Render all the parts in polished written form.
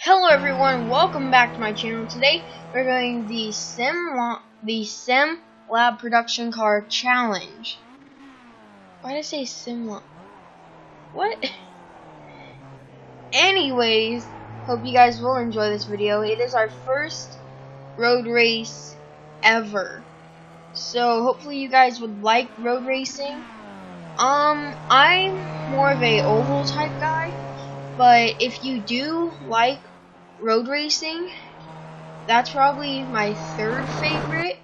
Hello everyone, welcome back to my channel. Today we're doing the Sim Lab Production Car Challenge. Why did I say Sim Lab? What? Anyways, hope you guys will enjoy this video. It is our first road race ever. So hopefully you guys would like road racing. I'm more of a oval type guy, but if you do like road racing, that's probably my third favorite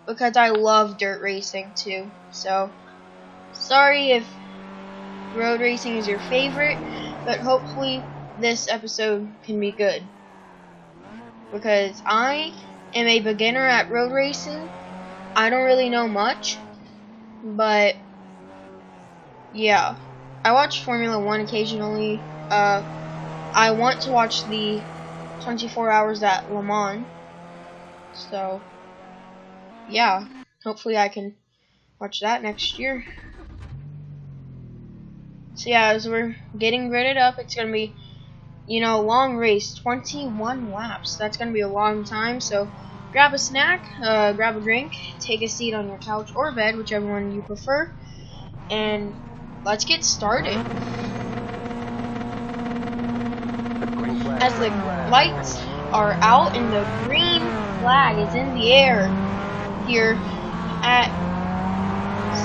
because I love dirt racing too. So sorry if road racing is your favorite, but hopefully this episode can be good because I am a beginner at road racing. I don't really know much, but yeah, I watch Formula 1 occasionally. I want to watch the 24 hours at Le Mans. So, yeah, hopefully I can watch that next year. So yeah, as we're getting gridded up, it's going to be, a long race, 21 laps. That's going to be a long time, so grab a snack, grab a drink, take a seat on your couch or bed, whichever one you prefer, and let's get started. As the lights are out and the green flag is in the air here at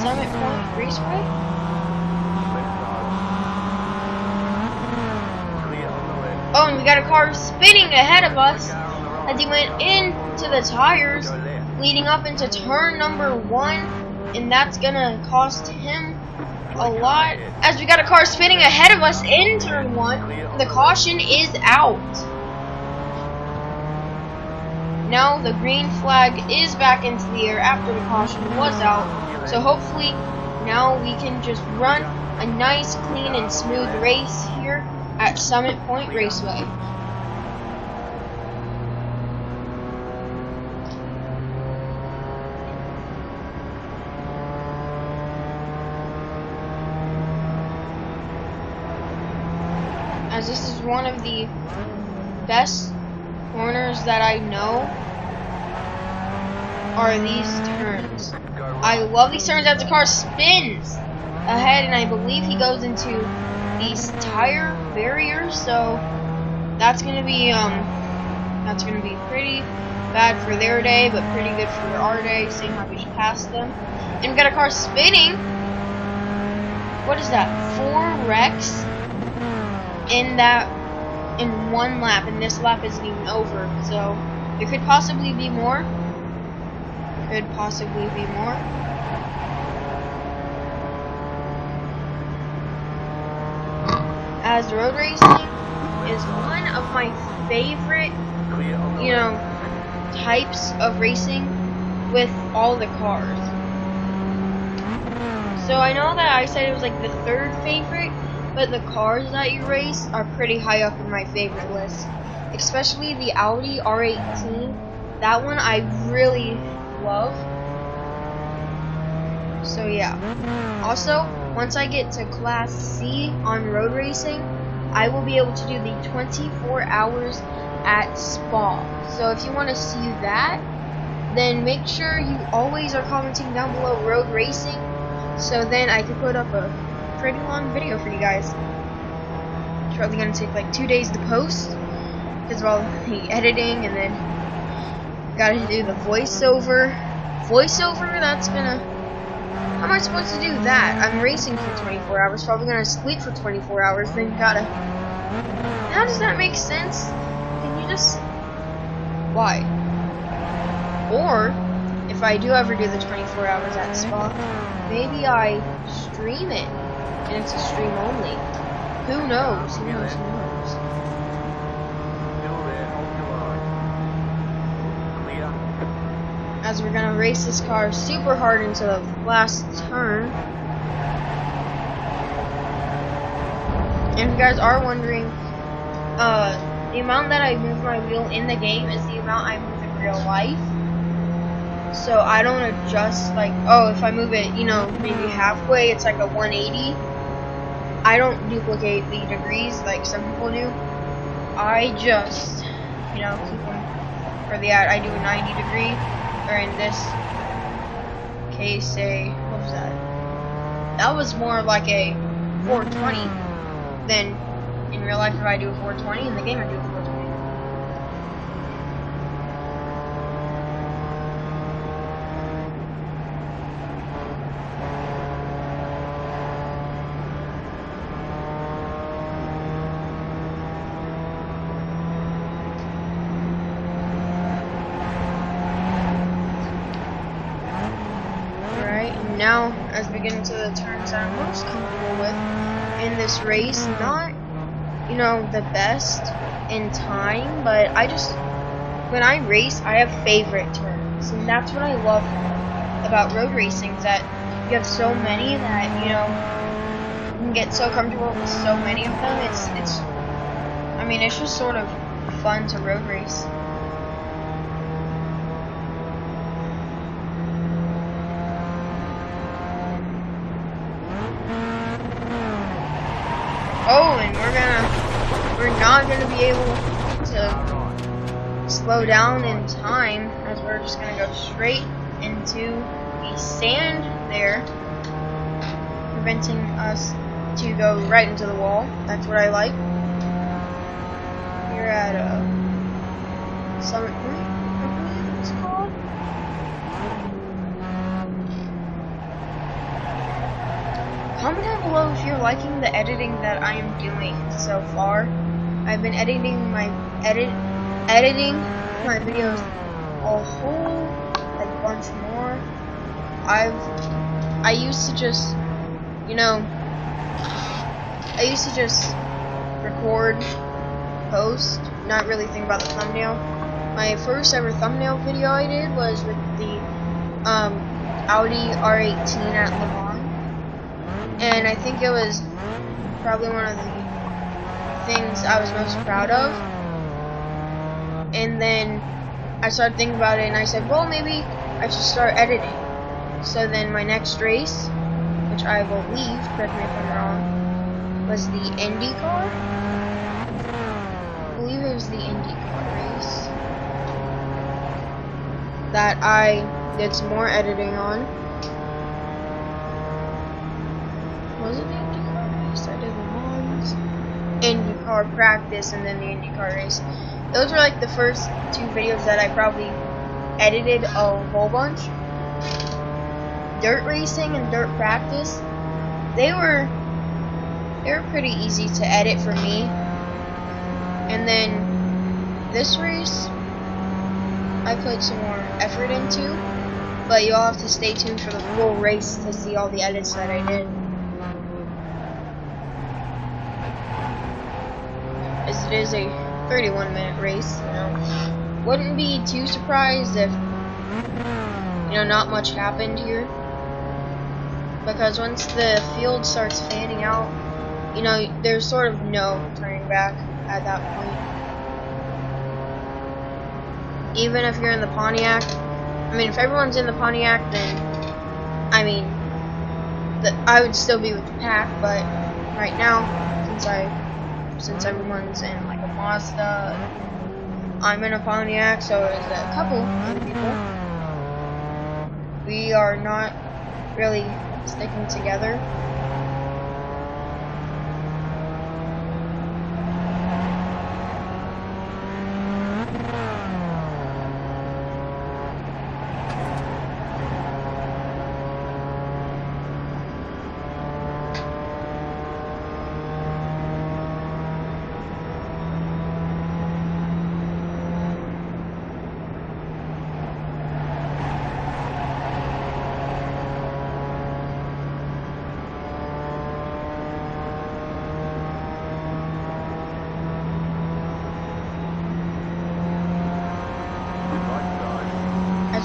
Summit Point Raceway. Oh, and we got a car spinning ahead of us as he went into the tires leading up into turn number 1, and that's gonna cost him a lot, as we got a car spinning ahead of us in turn 1. The caution is out. Now the green flag is back into the air after the caution was out, so hopefully now we can just run a nice, clean, and smooth race here at Summit Point Raceway. As this is one of the best corners that I know are these turns. I love these turns as the car spins ahead, and I believe he goes into these tire barriers, so that's gonna be pretty bad for their day, but pretty good for our day, seeing how we just passed them. And we got a car spinning. What is that? 4 wrecks in one lap, and this lap isn't even over, so there could possibly be more. As road racing is one of my favorite, types of racing with all the cars. So I know that I said it was like the third favorite, but the cars that you race are pretty high up in my favorite list. Especially the Audi R18. That one I really love. So yeah. Also, once I get to Class C on road racing, I will be able to do the 24 hours at Spa. So if you want to see that, then make sure you always are commenting down below road racing, so then I can put up a pretty long video for you guys. It's probably gonna take like 2 days to post because of all the editing, and then gotta do the voiceover. That's gonna, how am I supposed to do that? I'm racing for 24 hours, probably gonna sleep for 24 hours, then gotta, how does that make sense? Can you just, why? Or if I do ever do the 24 hours at Spa, maybe I stream it. And it's a stream only. Who knows? As we're gonna race this car super hard into the last turn. And if you guys are wondering, the amount that I move my wheel in the game is the amount I move in real life. So I don't adjust, like, oh, if I move it, maybe halfway, it's like a 180. I don't duplicate the degrees like some people do. I just, you know, keep them for the ad. I do a 90-degree, or in this case, what was that? That was more like a 420 than in real life. If I do a 420 in the game, I do a 420. Now, as we get into the turns that I'm most comfortable with in this race, not, you know, the best in time, but when I race, I have favorite turns, and that's what I love about road racing, is that you have so many that, you know, you can get so comfortable with so many of them. I mean, it's just sort of fun to road race. Oh, and we're not gonna be able to slow down in time, as we're just gonna go straight into the sand there, preventing us to go right into the wall. That's what I like. Here at Summit Point, I believe it's called. Comment down below if you're liking the editing that I am doing so far. I've been editing my videos a whole bunch more. I used to just, you know, record, post, not really think about the thumbnail. My first ever thumbnail video I did was with the Audi R18 at Le Mans. And I think it was probably one of the things I was most proud of. And then I started thinking about it, and I said, well, maybe I should start editing. So then my next race, which I believe, correct me if I'm wrong, was the IndyCar. I believe it was the IndyCar race that I did some more editing on. Was it the IndyCar race? I did the ones. IndyCar practice and then the IndyCar race. Those were like the first two videos that I probably edited a whole bunch. Dirt racing and dirt practice, they were pretty easy to edit for me. And then this race, I put some more effort into, but you'll have to stay tuned for the full race to see all the edits that I did. As it is a 31-minute race, you know. Wouldn't be too surprised if, you know, not much happened here. Because once the field starts fanning out, you know, there's sort of no turning back at that point. Even if you're in the Pontiac, I mean, if everyone's in the Pontiac, then, I mean, I would still be with the pack, but right now, since everyone's in like a Mazda, I'm in a Pontiac, so is a couple other people. We are not really sticking together.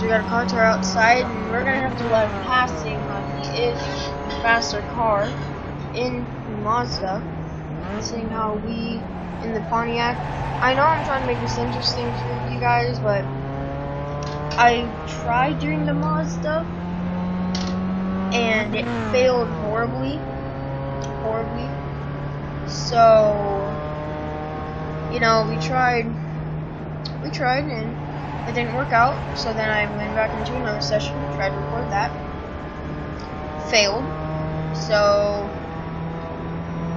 We got a contour outside, and we're gonna have to let him pass, seeing how he is a faster car in Mazda, seeing how we in the Pontiac. I know I'm trying to make this interesting for you guys, but I tried doing the Mazda and it failed horribly. So you know, we tried and it didn't work out. So then I went back into another session, tried to record that, failed. So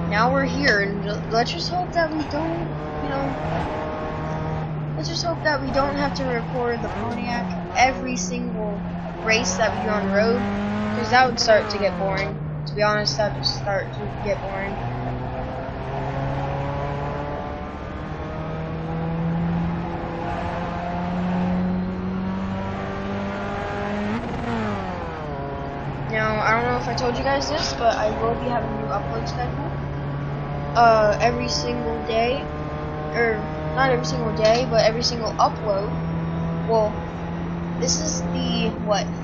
now we're here, and let's just hope that we don't, you know, let's just hope that we don't have to record the Pontiac every single race that we do on the road, because that would start to get boring. To be honest, that would start to get boring. Now, I don't know if I told you guys this, but I will be having a new upload schedule. Every single day, or not every single day, but every single upload. Well, this is the,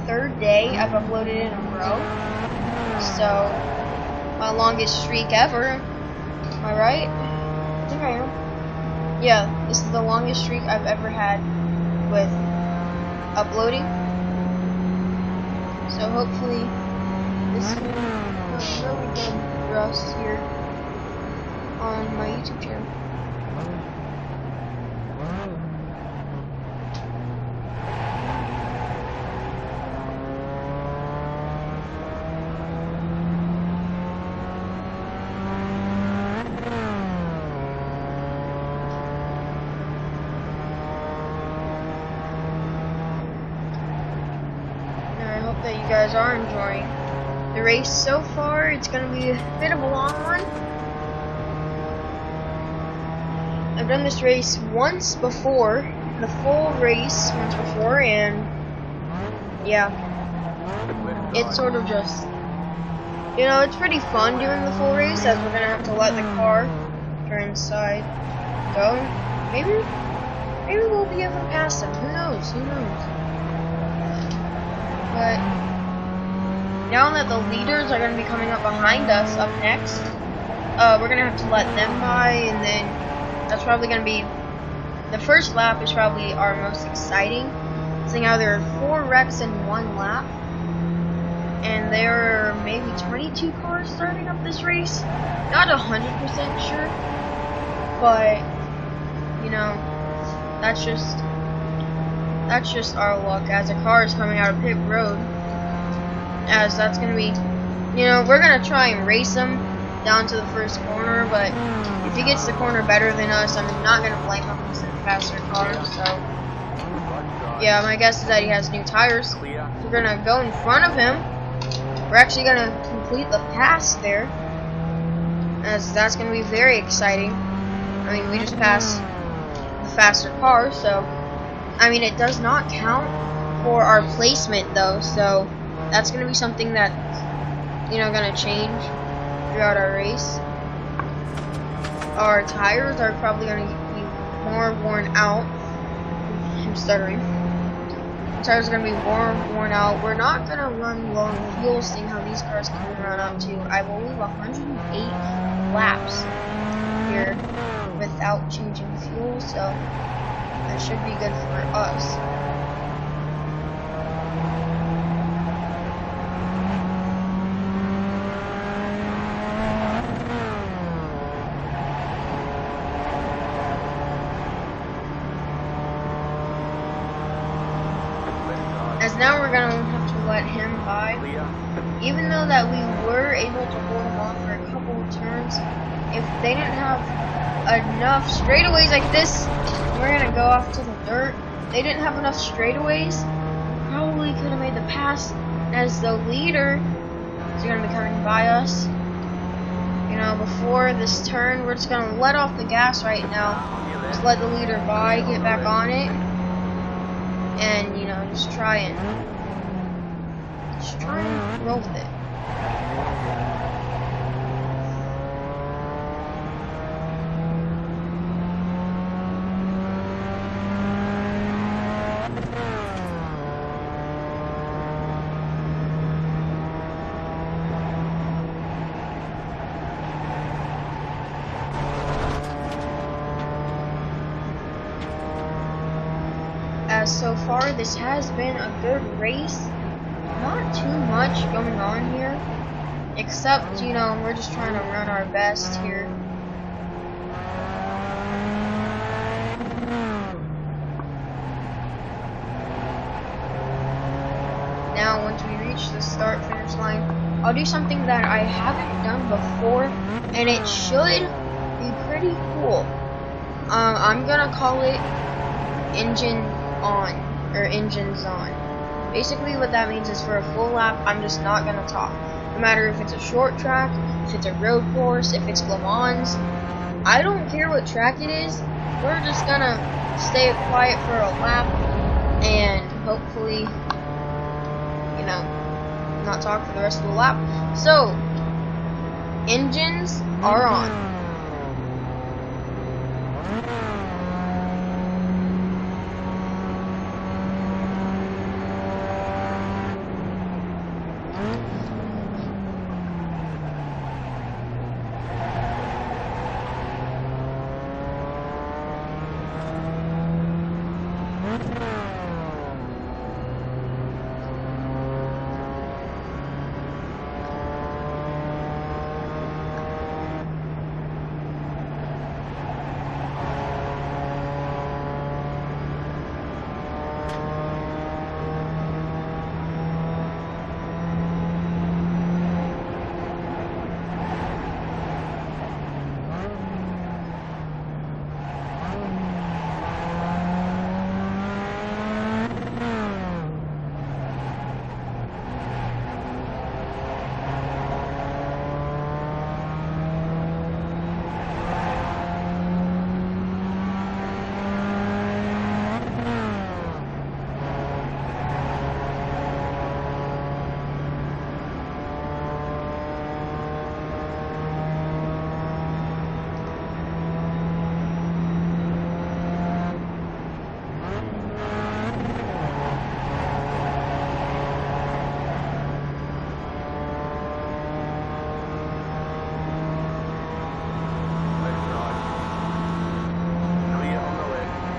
third day I've uploaded in a row. So, my longest streak ever. Am I right? I think I am. Yeah, this is the longest streak I've ever had with uploading. So hopefully this will go really good for us here on my YouTube channel. That you guys are enjoying the race so far. It's going to be a bit of a long one. I've done this race once before, the full race once before, and yeah, it's sort of just, you know, it's pretty fun doing the full race, as we're going to have to let the car turn inside go. Maybe we'll be able to pass them. Who knows? But now that the leaders are going to be coming up behind us up next, we're going to have to let them by, and then that's probably going to be, the first lap is probably our most exciting. So now there are 4 wrecks in 1 lap, and there are maybe 22 cars starting up this race. Not 100% sure, but, you know, that's just our luck, as a car is coming out of pit road, as that's going to be, you know, we're going to try and race him down to the first corner, but if he gets the corner better than us, I'm not going to blame him. He's in a faster car. So yeah, my guess is that he has new tires. We're going to go in front of him. We're actually going to complete the pass there, as that's going to be very exciting. I mean, we just passed the faster car, so I mean, it does not count for our placement though, so that's going to be something that, you know, going to change throughout our race. Our tires are probably going to be more worn out. I'm stuttering. The tires are going to be more worn out. We're not going to run low on fuel, seeing how these cars can run up to, I believe, 108 laps here without changing fuel, so that should be good for us. As now we're going to have to let him by. Even though that we were able to hold him off for a couple of turns, if they didn't have enough straightaways like this, we're going to go off to the dirt. They didn't have enough straightaways, probably could have made the pass, as the leader is going to be coming by us. You know, before this turn, we're just going to let off the gas right now. Just let the leader by, get back on it, and, you know, just try and roll with it. So far, this has been a good race. Not too much going on here, except, you know, we're just trying to run our best here. reach the start finish line, I'll do something that I haven't done before, and it should be pretty cool. I'm gonna call it engine on, or engines on. Basically what that means is for a full lap, I'm just not gonna talk. No matter if it's a short track, if it's a road course, if it's Le Mans, I don't care what track it is. We're just gonna stay quiet for a lap and hopefully, you know, not talk for the rest of the lap. So, engines are on.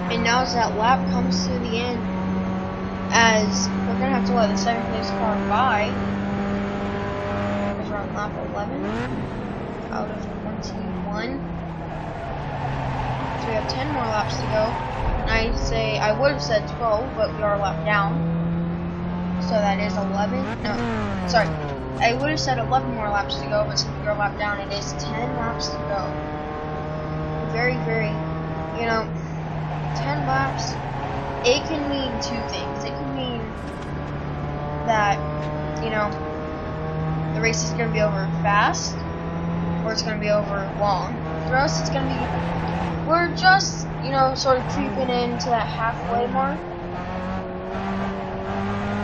And now as that lap comes to the end, as we're going to have to let the second place car by, because we're on lap 11 out of 21. So we have 10 more laps to go. And I would have said 12, but we are a lap down. So that is 11. No, sorry. I would have said 11 more laps to go, but since we are a lap down, it is 10 laps to go. Very, very, you know, 10 laps, it can mean two things. It can mean that, you know, the race is going to be over fast, or it's going to be over long. For us, it's going to be, we're just, you know, sort of creeping into that halfway mark,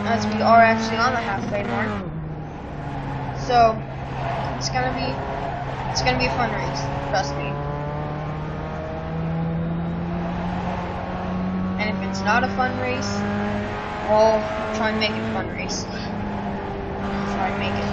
as we are actually on the halfway mark. So, it's going to be a fun race, trust me. And if it's not a fun race, well, try and make it a fun race. Try and make it.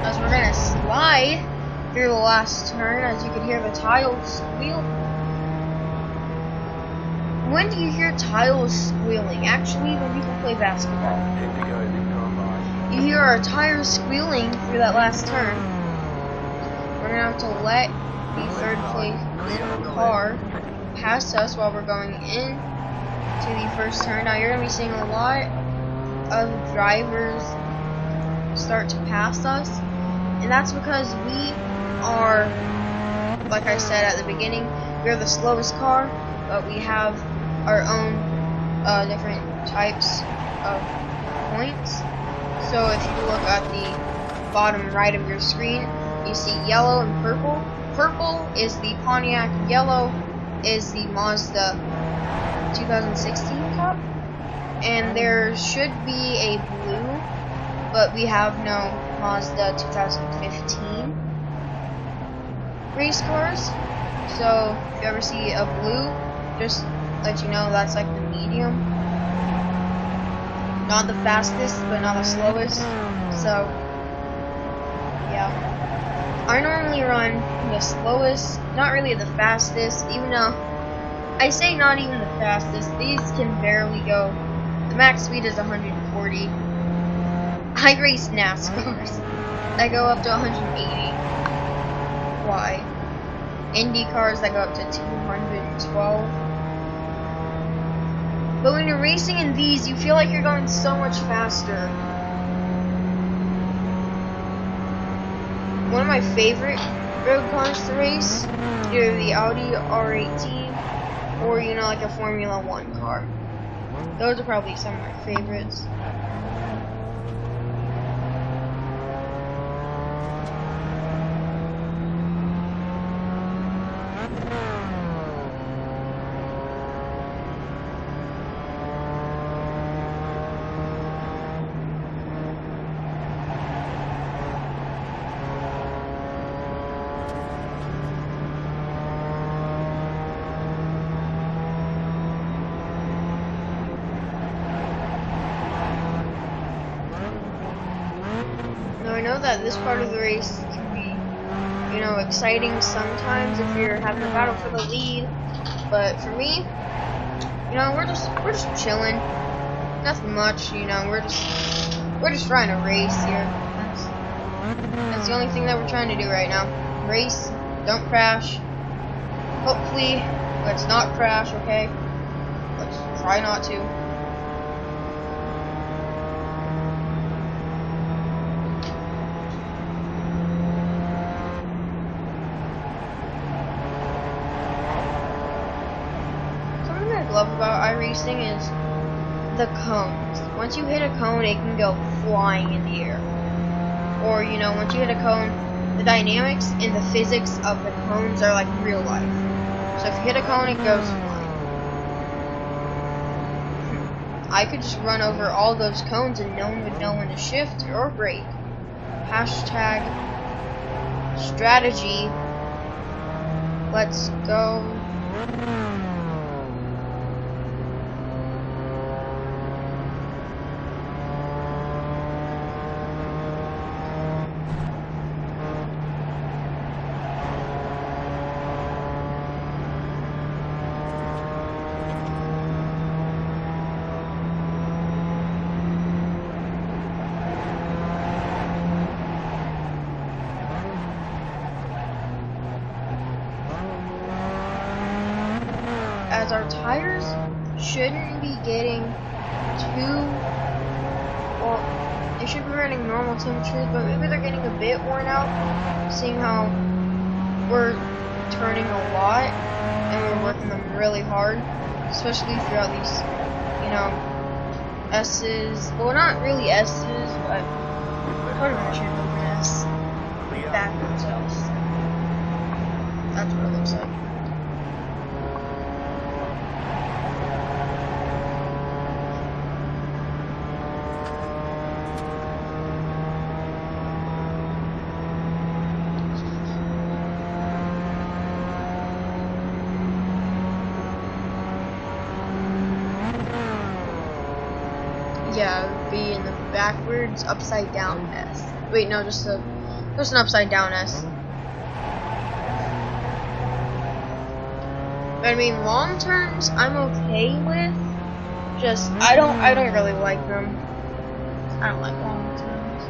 As we're gonna slide through the last turn, as you can hear the tires squeal. When do you hear tires squealing? Actually, when people play basketball. You hear our tires squealing through that last turn. We're going to have to let the third place car pass us while we're going in to the first turn. Now, you're going to be seeing a lot of drivers start to pass us. And that's because we are, like I said at the beginning, we're the slowest car, but we have our own different types of points. So if you look at the bottom right of your screen, you see yellow and purple. Purple is the Pontiac, yellow is the Mazda 2016 Cup, and there should be a blue, but we have no Mazda 2015 race cars. So if you ever see a blue, just let you know that's like the medium. Not the fastest, but not the slowest. So, yeah. I normally run the slowest, not really the fastest, even though I say not even the fastest. These can barely go. The max speed is 140. I race NASCARs that go up to 180. Why? Indy cars that go up to 212. But when you're racing in these, you feel like you're going so much faster. One of my favorite road cars to race, either the Audi R18 or, you know, like a Formula 1 car. Those are probably some of my favorites. Now I know that this part of the race can be, you know, exciting sometimes if you're having a battle for the lead, but for me, you know, we're just chilling. Nothing much, you know. We're just trying to race here. That's the only thing that we're trying to do right now. Race, don't crash. Hopefully, let's not crash, okay? Let's try not to. Love about iRacing is the cones. Once you hit a cone, it can go flying in the air. Or, you know, once you hit a cone, the dynamics and the physics of the cones are like real life. So if you hit a cone, it goes flying. I could just run over all those cones and no one would know when to shift or brake. Hashtag strategy. Let's go. As our tires shouldn't be getting too, well, they should be running normal temperatures, but maybe they're getting a bit worn out, seeing how we're turning a lot and we're working them really hard, especially throughout these, you know, S's, well, not really S's, but what am I trying to open S? Backwards L's. That's what it looks like. Yeah, it would be in the backwards, upside down S. Wait, no, just an upside down S. But I mean, long terms, I'm okay with. Just I don't really like them. I don't like long terms.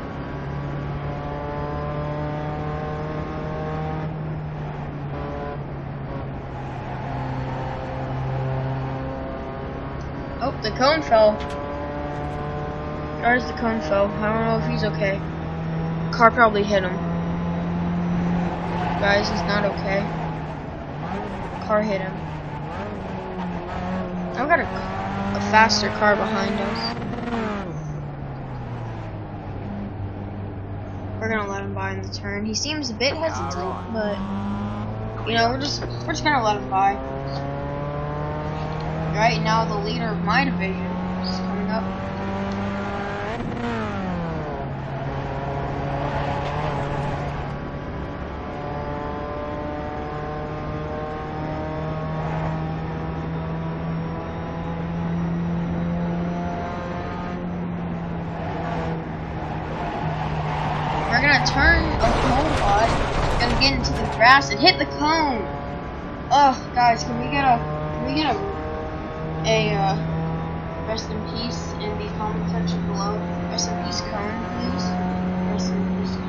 Oh, the cone fell. There's the cone fell. I don't know if he's okay. Car probably hit him. Guys, he's not okay. Car hit him. I've got a faster car behind us. We're gonna let him by in the turn. He seems a bit hesitant, but you know, we're just gonna let him by. Right now, the leader of my division is coming up. We're gonna turn a whole lot, gonna get into the grass and hit the cone. Ugh, guys, can we get a rest in peace in the comment section below. Rest in peace, Cone, please. Rest in peace, Cone.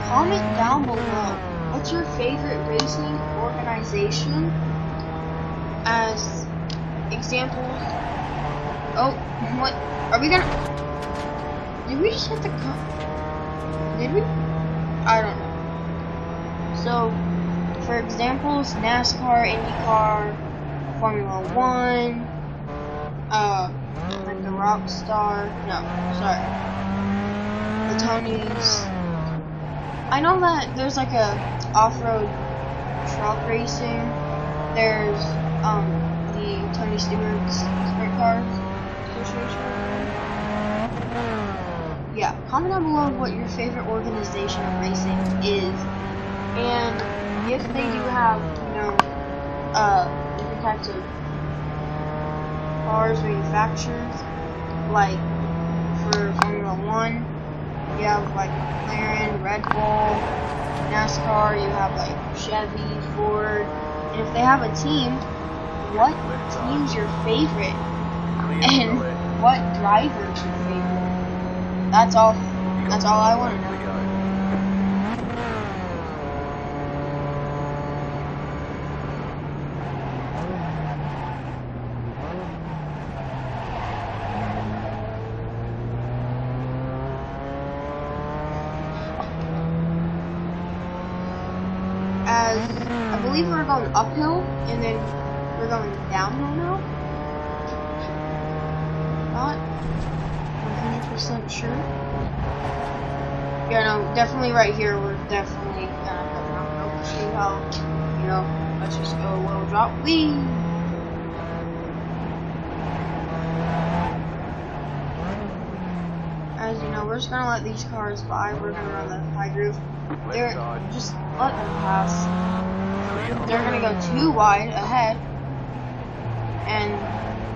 Comment down below, what's your favorite racing organization? As examples. Oh, what? Are we gonna? Did we just hit the Did we? I don't know. So, for examples, NASCAR, IndyCar, Formula 1, like the Rockstar. No, sorry. The Tonys. I know that there's like a off-road truck racing. There's the Tony Stewart's Sprint Cars Association. Yeah, comment down below what your favorite organization of racing is, and if they do have, you know, different types of cars manufacturers, like for Formula 1. You have like McLaren, Red Bull, NASCAR, you have like Chevy, Ford, and if they have a team, what team's your favorite? And what driver's your favorite? That's all I want to know. As I believe we're going uphill and then we're going downhill now. Not 100% sure. Yeah, no, definitely right here. We're definitely gonna go downhill. See how, you know, let's just go a little drop. Whee! As you know, we're just gonna let these cars by. We're gonna run the high groove. They're just let them pass. They're gonna go too wide ahead, and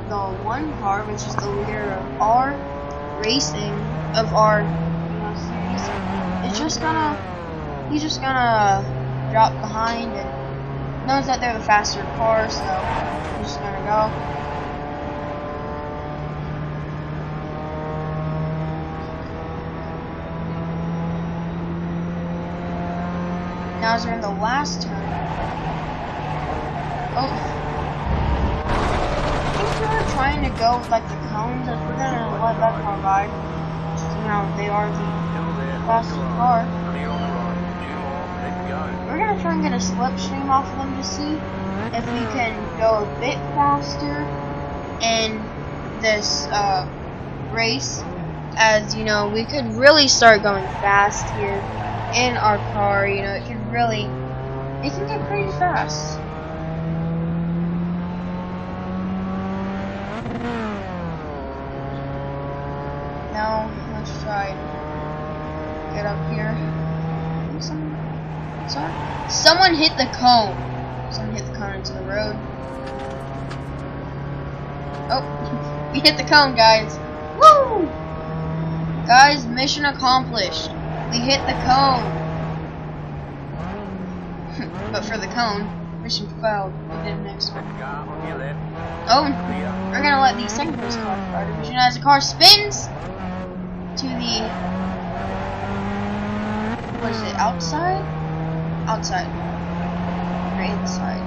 the one car, which is the leader of our racing, of our series, is just gonna, he's just gonna drop behind and knows that they're the faster car, so he's just gonna go. Now as we're in the last turn. Oh. I think we're trying to go with like the cones, as we're gonna let that car by. You know, they are the fastest car. We're gonna try and get a slipstream off of them to see if we can go a bit faster in this race. As you know, we could really start going fast here in our car. You know, it can get pretty fast. Now let's try and get up here. Someone hit the cone. Someone hit the cone into the road. Oh, we hit the cone, guys. Woo! Guys, mission accomplished. We hit the cone. But for the cone, mission failed. We did the next one. Oh, we're gonna let the second place car start a mission as the car spins to the, what is it, outside? Outside. Right inside.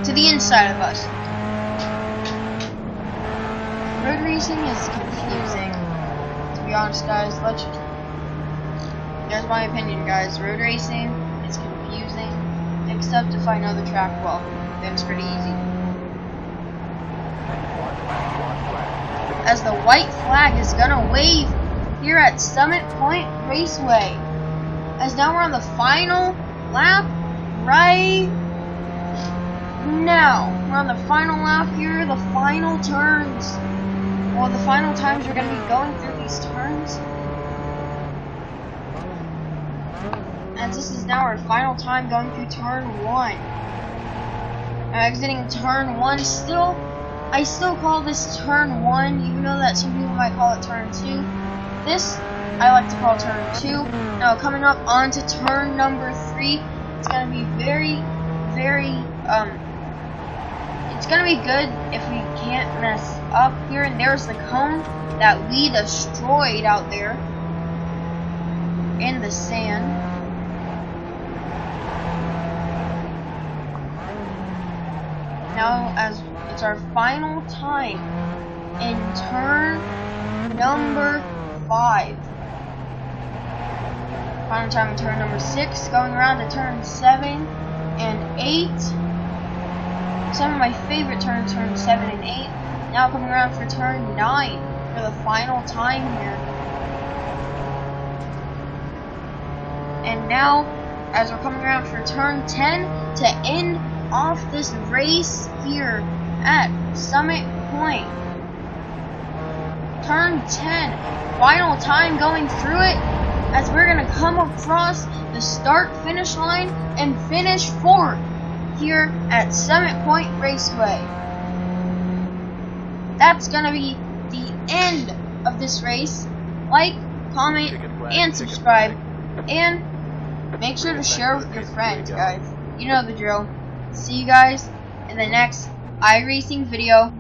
To the inside of us. Road racing is confusing. To be honest, guys, there's my opinion, guys. Road racing is confusing, except if I know the track well. Then it's pretty easy. As the white flag is gonna wave here at Summit Point Raceway. As now we're on the final lap right now. We're on the final lap here, the final turns. Well, the final times we're going to be going through these turns. And this is now our final time going through turn 1. Exiting turn 1. I still call this turn 1, even though that some people might call it turn 2. This, I like to call turn 2. Now, coming up onto turn number 3, it's going to be very, it's going to be good if we can't mess up here. And there's the cone that we destroyed out there in the sand. Now, as it's our final time in turn number 5. Final time in turn number 6, going around to turn 7 and 8. Some of my favorite turns, turn 7 and 8. Now coming around for turn 9 for the final time here. And now, as we're coming around for turn 10 to end off this race here at Summit Point. Turn 10, final time going through it, as we're going to come across the start-finish line and finish 4th here at Summit Point Raceway. That's going to be the end of this race. Like, comment, and subscribe, and make sure to share with your friends, guys. You know the drill. See you guys in the next iRacing video.